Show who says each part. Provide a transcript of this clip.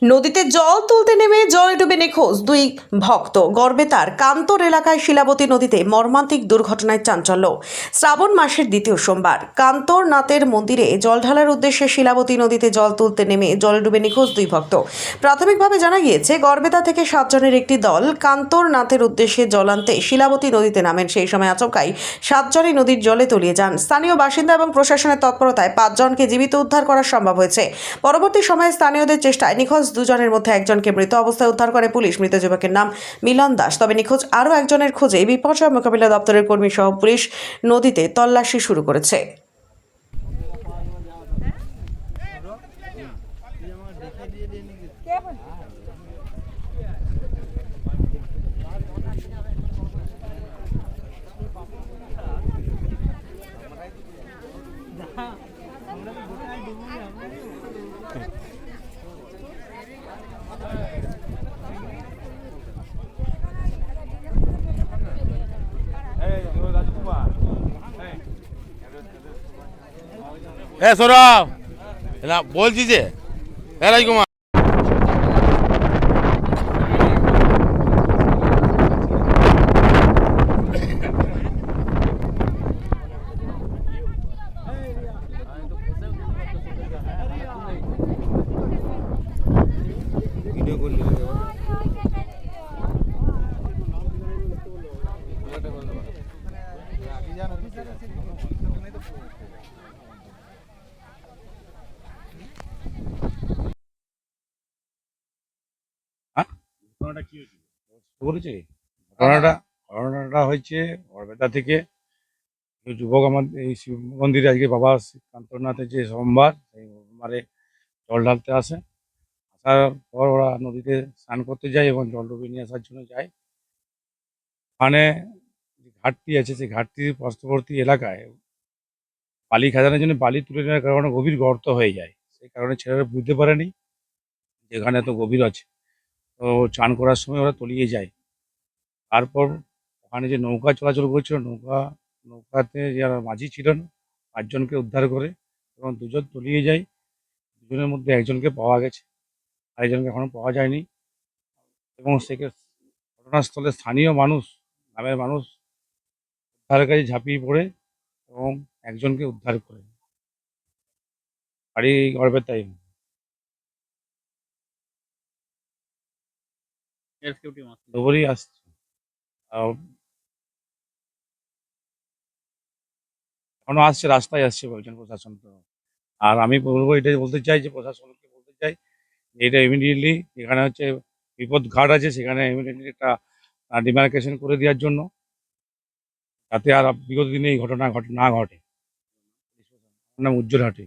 Speaker 1: নদীতে জল তুলতে নেমে জলে ডুবে নিখোঁজ দুই ভক্ত। গড়বেতার কান্তর এলাকায় শিলাবতী নদীতে মর্মান্তিক দুর্ঘটনায় চাঞ্চল্য। শ্রাবণ মাসের দ্বিতীয় সোমবার কান্তর নাথের মন্দিরে জল ঢালার উদ্দেশ্যে শিলাবতী নদীতে জল তুলতে নেমে জলে ডুবে নিখোঁজ দুই ভক্ত। প্রাথমিকভাবে জানা গিয়েছে, গড়বেতা থেকে 7 জনের একটি দল কান্তর নাথের উদ্দেশ্যে জল আনতে শিলাবতী নদীতে নামেন। সেই সময় আচমকাই 7 জনই নদীর জলে তলিয়ে যান। স্থানীয় বাসিন্দা এবং প্রশাসনের তৎপরতায় 5 জনকে জীবিত উদ্ধার করা সম্ভব হয়েছে। পরবর্তী সময়ে স্থানীয়দের চেষ্টায় নিখোঁজ 2 জনের মধ্যে একজনকে মৃত অবস্থায় উদ্ধার করে পুলিশ। মৃত যুবকের নাম মিলন দাস। তবে নিখোঁজ আরও একজনের খোঁজে বিপর্যয় মোকাবিলা দপ্তরের কর্মী সহ পুলিশ নদীতে তল্লাশি শুরু করেছে।
Speaker 2: সৌরভ না বলছি যে রাজকুমার ভিডিও করলি
Speaker 3: ঘটনাটা কি হয়েছিল?
Speaker 2: করেছে ঘটনাটা হয়েছে বরপেটা থেকে কিছু যুবক আমাদের এই শিব মন্দিরে আজকে বাবা কান্তনাথের যে সোমবার সেই সোমবারে জল ঢালতে আসে। আসার পর ওরা নদীতে স্নান করতে যায় এবং জল ডুবিয়ে নিয়ে আসার জন্য যায়। ওখানে যে ঘাটটি আছে সেই ঘাটটির পার্শ্ববর্তী এলাকায় বালি খাজানোর জন্য বালি তুলে নেওয়ার কারণে গভীর গর্ত হয়ে যায়। সেই কারণে ছেলেরা বুঝতে পারেনি যেখানে এত গভীর আছে। তো চান করার সময় ওরা তলিয়ে যায়। তারপর ওখানে যে নৌকা চলাচল করছিল নৌকাতে যারা মাঝি ছিলেন 5 জনকে উদ্ধার করে এবং 2 জন তলিয়ে যায়। 2 জনের মধ্যে একজনকে পাওয়া গেছে, আরেকজনকে এখনো পাওয়া যায়নি। এবং ঘটনাস্থলে স্থানীয় মানুষ, গ্রামের মানুষ উদ্ধারের কাজে ঝাঁপিয়ে পড়ে এবং একজনকে উদ্ধার করে। বাড়ি গড়বেতায়।
Speaker 3: রেস্কিউ টিম আসছে।
Speaker 2: দুপুরেই আসছে। আহ, এখনো আসছে, রাস্তায় আসছে বলছেন প্রশাসন। তো আর আমি বলবো, এটাই বলতে চাই যে প্রশাসনকে বলতে চাই যে এটা ইমিডিয়েটলি যেখানে হচ্ছে বিপদ ঘাট আছে সেখানে ইমিডিয়েটলি একটা ডিমার্কেশন করে দেওয়ার জন্য, যাতে আর বিগত দিনে এই ঘটনা না ঘটে। আমার নাম উজ্জ্বল হাটি।